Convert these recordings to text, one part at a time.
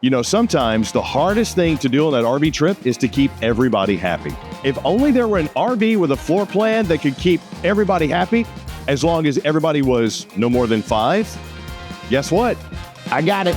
You know, sometimes the hardest thing to do on that RV trip is to keep everybody happy. If only there were an RV with a floor plan that could keep everybody happy, as long as everybody was no more than 5, guess what? I got it.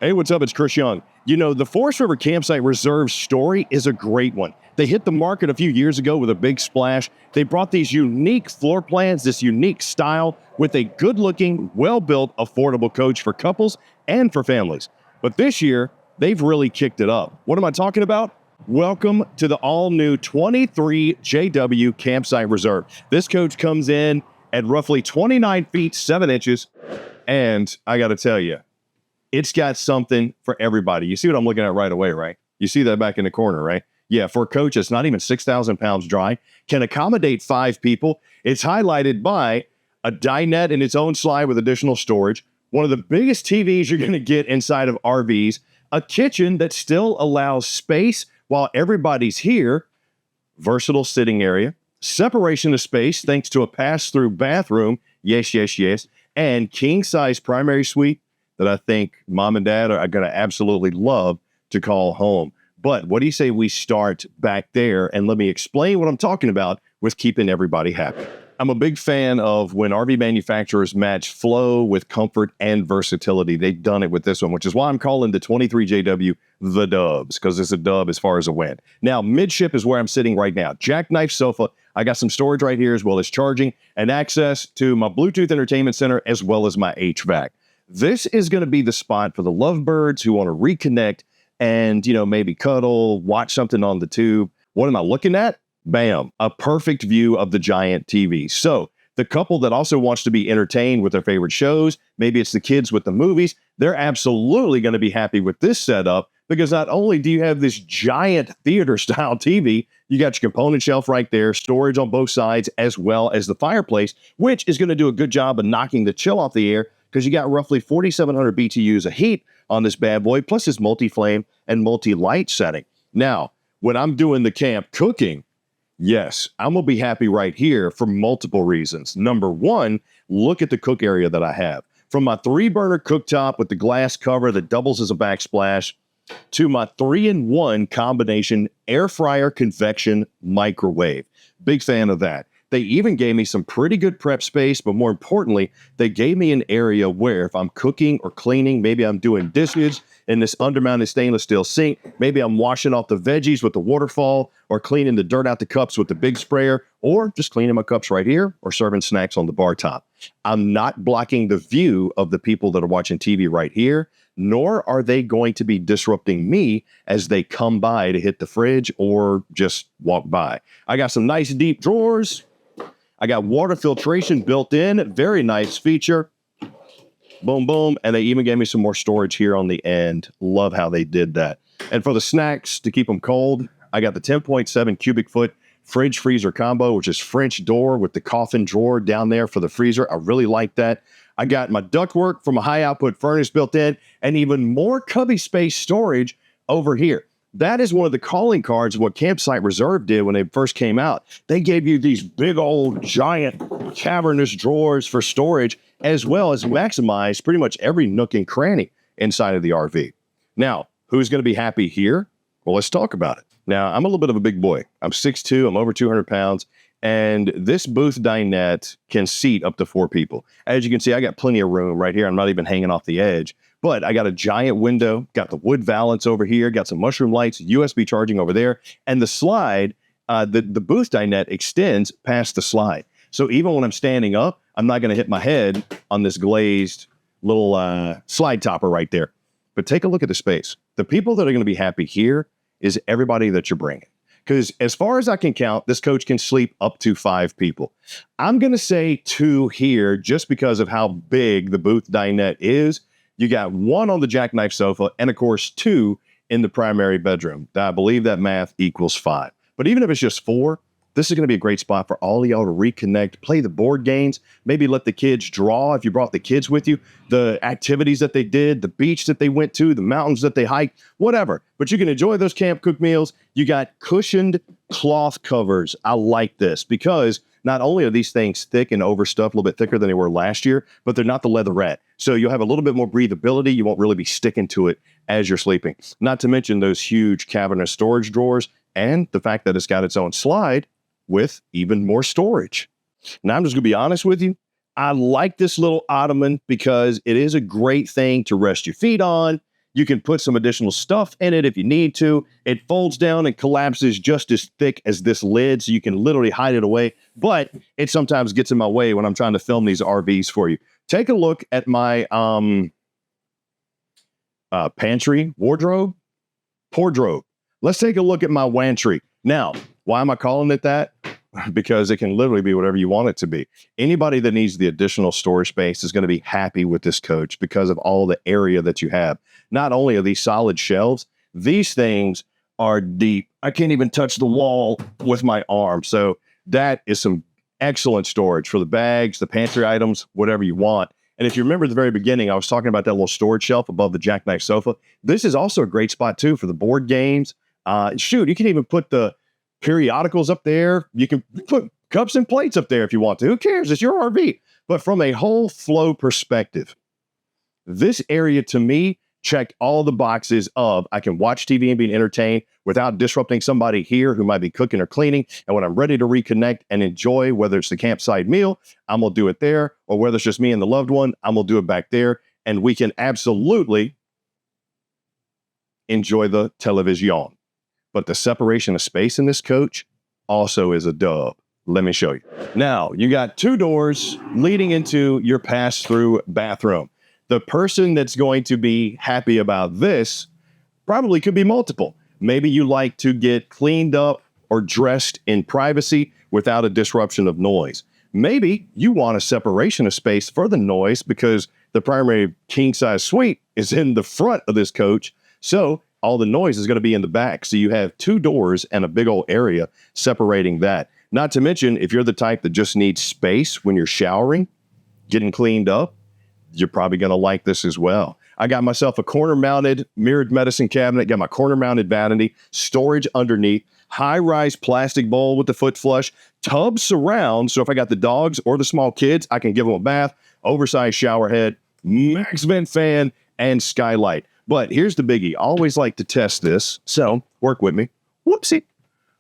Hey, what's up? It's Chris Young. You know, the Forest River Campsite Reserve story is a great one. They hit the market a few years ago with a big splash. They brought these unique floor plans, this unique style with a good-looking, well-built, affordable coach for couples and for families. But this year, they've really kicked it up. What am I talking about? Welcome to the all-new 23 JW Campsite Reserve. This coach comes in at roughly 29 feet, 7 inches, and I got to tell you, it's got something for everybody. You see what I'm looking at right away, right? You see that back in the corner, right? Yeah, for a coach, it's not even 6,000 pounds dry, can accommodate 5 people. It's highlighted by a dinette in its own slide with additional storage, one of the biggest TVs you're going to get inside of RVs, a kitchen that still allows space while everybody's here, versatile sitting area, separation of space thanks to a pass-through bathroom, yes, and king-size primary suite that I think mom and dad are going to absolutely love to call home. But what do you say we start back there and let me explain what I'm talking about with keeping everybody happy. I'm a big fan of when RV manufacturers match flow with comfort and versatility. They've done it with this one, which is why I'm calling the 23JW the Dubs, because it's a dub as far as a win. Now, midship is where I'm sitting right now. Jackknife sofa. I got some storage right here as well as charging and access to my Bluetooth entertainment center as well as my HVAC. This is going to be the spot for the lovebirds who want to reconnect and, you know, maybe cuddle, watch something on the tube. What am I looking at? Bam, a perfect view of the giant TV. So the couple that also wants to be entertained with their favorite shows, maybe it's the kids with the movies, they're absolutely going to be happy with this setup because not only do you have this giant theater style TV, you got your component shelf right there, storage on both sides, as well as the fireplace, which is going to do a good job of knocking the chill off the air because you got roughly 4,700 BTUs of heat on this bad boy, plus this multi-flame and multi-light setting. Now, when I'm doing the camp cooking, yes, I'm going to be happy right here for multiple reasons. Number one, look at the cook area that I have. From my 3-burner cooktop with the glass cover that doubles as a backsplash to my 3-in-1 combination air fryer convection microwave. Big fan of that. They even gave me some pretty good prep space, but more importantly, they gave me an area where if I'm cooking or cleaning, maybe I'm doing dishes in this undermounted stainless steel sink, maybe I'm washing off the veggies with the waterfall or cleaning the dirt out the cups with the big sprayer, or just cleaning my cups right here or serving snacks on the bar top. I'm not blocking the view of the people that are watching TV right here, nor are they going to be disrupting me as they come by to hit the fridge or just walk by. I got some nice deep drawers. I got water filtration built in, very nice feature. Boom, boom. And they even gave me some more storage here on the end. Love how they did that. And for the snacks, to keep them cold, I got the 10.7 cubic foot fridge freezer combo, which is French door with the coffin drawer down there for the freezer. I really like that. I got my ductwork from a high output furnace built in and even more cubby space storage over here. That is one of the calling cards of what Campsite Reserve did when they first came out. They gave you these big old giant cavernous drawers for storage, as well as maximize pretty much every nook and cranny inside of the RV. Now, who's going to be happy here? Well, let's talk about it. Now, I'm a little bit of a big boy. I'm 6'2", I'm over 200 pounds, and this booth dinette can seat up to 4 people. As you can see, I got plenty of room right here. I'm not even hanging off the edge. But I got a giant window, got the wood valance over here, got some mushroom lights, USB charging over there, and the slide, the booth dinette extends past the slide. So even when I'm standing up, I'm not going to hit my head on this glazed little slide topper right there. But take a look at the space. The people that are going to be happy here is everybody that you're bringing. Because as far as I can count, this coach can sleep up to 5 people. I'm going to say 2 here just because of how big the booth dinette is. You got 1 on the jackknife sofa and, of course, 2 in the primary bedroom. I believe that math equals 5. But even if it's just 4, this is going to be a great spot for all of y'all to reconnect, play the board games, maybe let the kids draw if you brought the kids with you, the activities that they did, the beach that they went to, the mountains that they hiked, whatever. But you can enjoy those camp cook meals. You got cushioned cloth covers. I like this because Not only are these things thick and overstuffed, a little bit thicker than they were last year, but they're not the leatherette. So you'll have a little bit more breathability. You won't really be sticking to it as you're sleeping. Not to mention those huge cavernous storage drawers and the fact that it's got its own slide with even more storage. Now, I'm just going to be honest with you. I like this little ottoman because it is a great thing to rest your feet on. You can put some additional stuff in it if you need to. It folds down and collapses just as thick as this lid, so you can literally hide it away. But it sometimes gets in my way when I'm trying to film these RVs for you. Take a look at my pantry, wardrobe. Let's take a look at my wantry. Now, why am I calling it that? Because it can literally be whatever you want it to be. Anybody that needs the additional storage space is going to be happy with this coach because of all the area that you have. Not only are these solid shelves, these things are deep. I can't even touch the wall with my arm. So that is some excellent storage for the bags, the pantry items, whatever you want. And if you remember at the very beginning, I was talking about that little storage shelf above the jackknife sofa. This is also a great spot too for the board games. Shoot, you can even put the periodicals up there. You can put cups and plates up there if you want to. Who cares? It's your RV. But from a whole flow perspective, this area to me checked all the boxes of I can watch TV and be entertained without disrupting somebody here who might be cooking or cleaning. And when I'm ready to reconnect and enjoy, whether it's the campsite meal, I'm going to do it there, or whether it's just me and the loved one, I'm going to do it back there. And we can absolutely enjoy the television. But the separation of space in this coach also is a dub. Let me show you. Now, you got two doors leading into your pass-through bathroom. The person that's going to be happy about this probably could be multiple. Maybe you like to get cleaned up or dressed in privacy without a disruption of noise. Maybe you want a separation of space for the noise because the primary king-size suite is in the front of this coach. So all the noise is going to be in the back. So you have two doors and a big old area separating that. Not to mention, if you're the type that just needs space when you're showering, getting cleaned up, you're probably going to like this as well. I got myself a corner-mounted mirrored medicine cabinet, got my corner-mounted vanity, storage underneath, high-rise plastic bowl with the foot flush, tub surround, so if I got the dogs or the small kids, I can give them a bath, oversized shower head, max vent fan, and skylight. But here's the biggie. I always like to test this, so work with me. Whoopsie.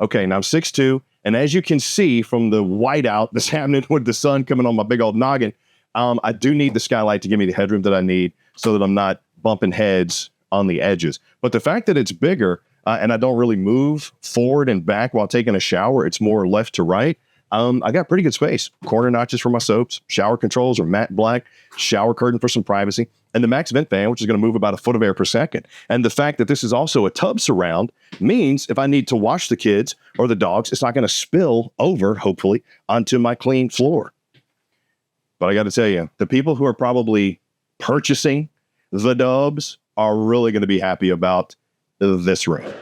Okay, now I'm 6'2", and as you can see from the whiteout that's happening with the sun coming on my big old noggin, I do need the skylight to give me the headroom that I need so that I'm not bumping heads on the edges. But the fact that it's bigger and I don't really move forward and back while taking a shower, it's more left to right, I got pretty good space. Corner notches for my soaps, shower controls are matte black, shower curtain for some privacy, and the max vent fan, which is going to move about a foot of air per second. And the fact that this is also a tub surround means if I need to wash the kids or the dogs, it's not going to spill over, hopefully, onto my clean floor. But I got to tell you, the people who are probably purchasing the dubs are really going to be happy about this room.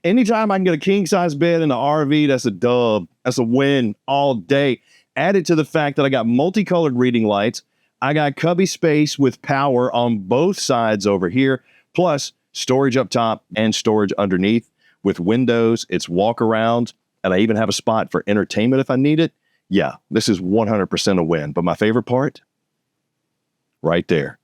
Anytime I can get a king-size bed in the RV, that's a dub. That's a win all day. Added to the fact that I got multicolored reading lights. I got cubby space with power on both sides over here, plus storage up top and storage underneath with windows. It's walk around, and I even have a spot for entertainment if I need it. Yeah, this is 100% a win. But my favorite part, right there.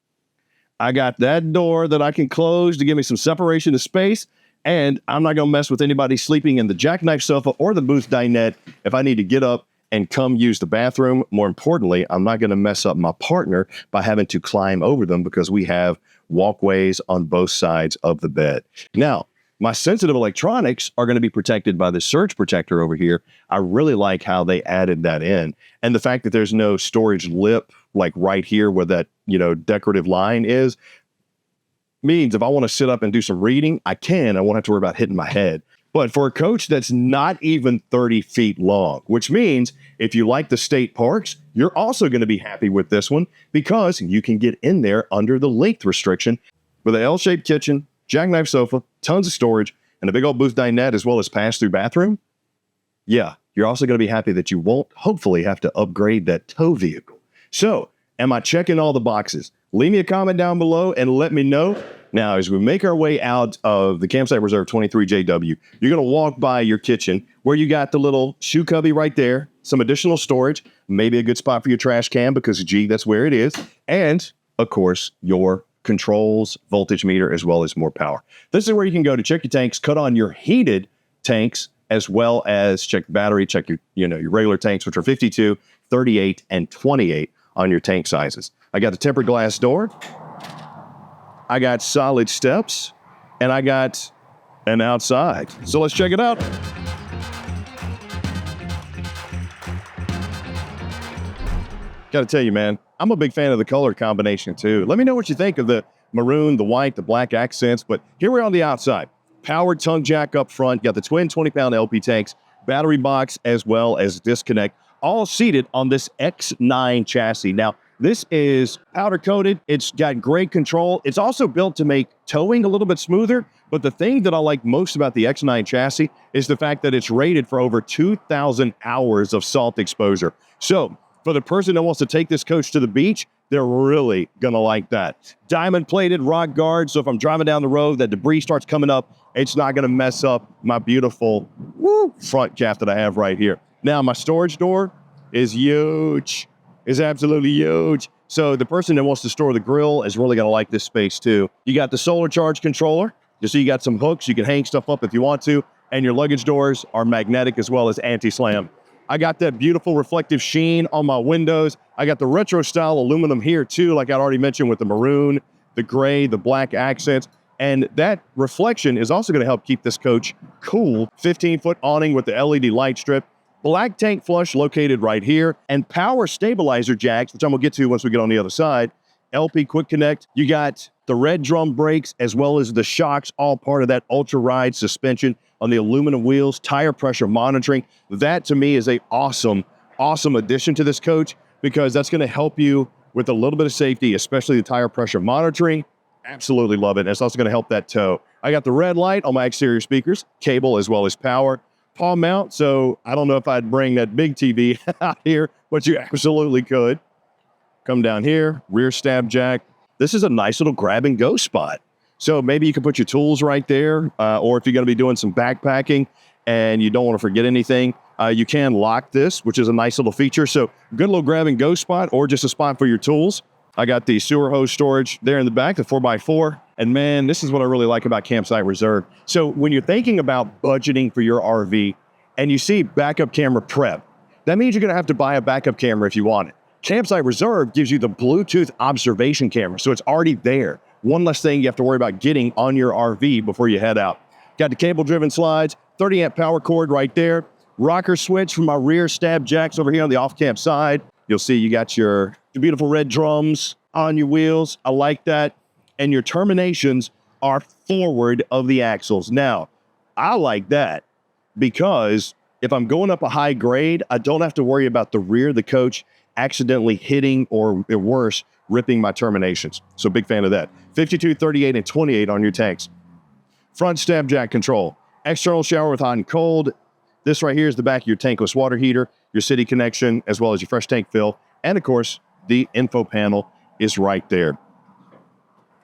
I got that door that I can close to give me some separation of space, and I'm not going to mess with anybody sleeping in the jackknife sofa or the booth dinette if I need to get up and come use the bathroom. More importantly, I'm not going to mess up my partner by having to climb over them because we have walkways on both sides of the bed. Now, my sensitive electronics are going to be protected by the surge protector over here. I really like how they added that in. And the fact that there's no storage lip like right here where that, decorative line is, means if I want to sit up and do some reading, I can. I won't have to worry about hitting my head. But for a coach that's not even 30 feet long, which means if you like the state parks, you're also going to be happy with this one because you can get in there under the length restriction with an L-shaped kitchen, jackknife sofa, tons of storage, and a big old booth dinette as well as pass-through bathroom. Yeah, you're also going to be happy that you won't hopefully have to upgrade that tow vehicle. So, am I checking all the boxes? Leave me a comment down below and let me know. Now, as we make our way out of the Campsite Reserve 23JW, you're going to walk by your kitchen where you got the little shoe cubby right there, some additional storage, maybe a good spot for your trash can because, gee, that's where it is. And, of course, your controls, voltage meter, as well as more power. This is where you can go to check your tanks, cut on your heated tanks, as well as check the battery, check your regular tanks, which are 52, 38, and 28 on your tank sizes. I got the tempered glass door. I got solid steps, and I got an outside. So let's check it out. Got to tell you, man, I'm a big fan of the color combination too. Let me know what you think of the maroon, the white, the black accents, but here we're on the outside. Powered tongue jack up front, got the twin 20-pound LP tanks, battery box, as well as disconnect, all seated on this X9 chassis. Now, this is powder coated. It's got great control. It's also built to make towing a little bit smoother. But the thing that I like most about the X9 chassis is the fact that it's rated for over 2,000 hours of salt exposure. So for the person that wants to take this coach to the beach, they're really going to like that. Diamond plated rock guard. So if I'm driving down the road, that debris starts coming up, it's not going to mess up my beautiful front cap that I have right here. Now, my storage door is huge. Is absolutely huge. So the person that wants to store the grill is really going to like this space too. You got the solar charge controller. You see you got some hooks. You can hang stuff up if you want to. And your luggage doors are magnetic as well as anti-slam. I got that beautiful reflective sheen on my windows. I got the retro style aluminum here too, like I already mentioned with the maroon, the gray, the black accents. And that reflection is also going to help keep this coach cool. 15-foot awning with the LED light strip. Black tank flush located right here, and power stabilizer jacks, which I'm gonna get to once we get on the other side. LP quick connect. You got the red drum brakes as well as the shocks, all part of that ultra ride suspension on the aluminum wheels, tire pressure monitoring. That to me is a awesome addition to this coach because that's gonna help you with a little bit of safety, especially the tire pressure monitoring. Absolutely love it. And it's also gonna help that tow. I got the red light on my exterior speakers, cable as well as power. Palm mount, so I don't know if I'd bring that big TV out here, but you absolutely could. Come down here, rear stab jack. This is a nice little grab and go spot. So maybe you can put your tools right there, or if you're gonna be doing some backpacking and you don't wanna forget anything, you can lock this, which is a nice little feature. So good little grab and go spot or just a spot for your tools. I got the sewer hose storage there in the back, the 4x4. And man, this is what I really like about Campsite Reserve. So when you're thinking about budgeting for your RV and you see backup camera prep, that means you're gonna have to buy a backup camera if you want it. Campsite Reserve gives you the Bluetooth observation camera, so it's already there. One less thing you have to worry about getting on your RV before you head out. Got the cable-driven slides, 30-amp power cord right there, rocker switch for my rear stab jacks over here on the off-camp side. You'll see you got your beautiful red drums on your wheels. I like that. And your terminations are forward of the axles. Now, I like that because if I'm going up a high grade, I don't have to worry about the rear of the coach accidentally hitting or worse, ripping my terminations. So big fan of that. 52, 38, and 28 on your tanks. Front stab jack control. External shower with hot and cold. This right here is the back of your tankless water heater, your city connection, as well as your fresh tank fill. And of course, the info panel is right there.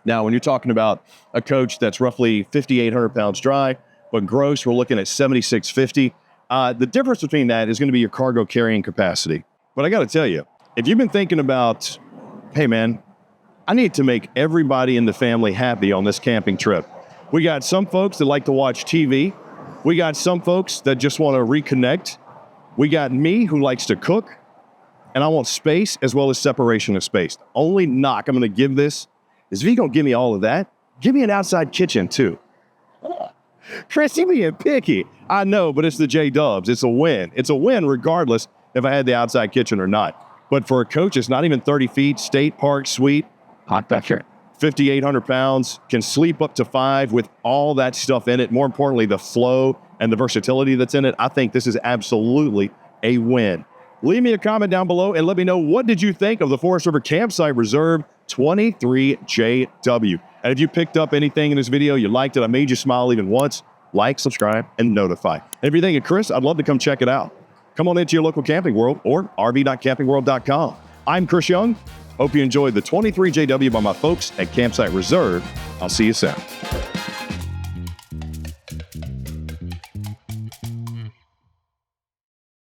Now, when you're talking about a coach that's roughly 5,800 pounds dry, but gross, we're looking at 7,650. The difference between that is going to be your cargo carrying capacity. But I got to tell you, if you've been thinking about, hey man, I need to make everybody in the family happy on this camping trip. We got some folks that like to watch TV. We got some folks that just want to reconnect. We got me who likes to cook, and I want space as well as separation of space. The only knock I'm going to give this is if you're going to give me all of that, give me an outside kitchen too. Chris, you being picky. I know, but it's the J-Dubs. It's a win. It's a win regardless if I had the outside kitchen or not. But for a coach, it's not even 30 feet, state park suite. Hot back here. 5,800 pounds, can sleep up to 5 with all that stuff in it. More importantly, the flow and the versatility that's in it. I think this is absolutely a win. Leave me a comment down below and let me know, what did you think of the Forest River Campsite Reserve 23JW? And if you picked up anything in this video, you liked it, I made you smile even once, like, subscribe, and notify. And if you're thinking, Chris, I'd love to come check it out. Come on into your local Camping World or rv.campingworld.com. I'm Chris Young. Hope you enjoyed the 23JW by my folks at Campsite Reserve I'll see you soon.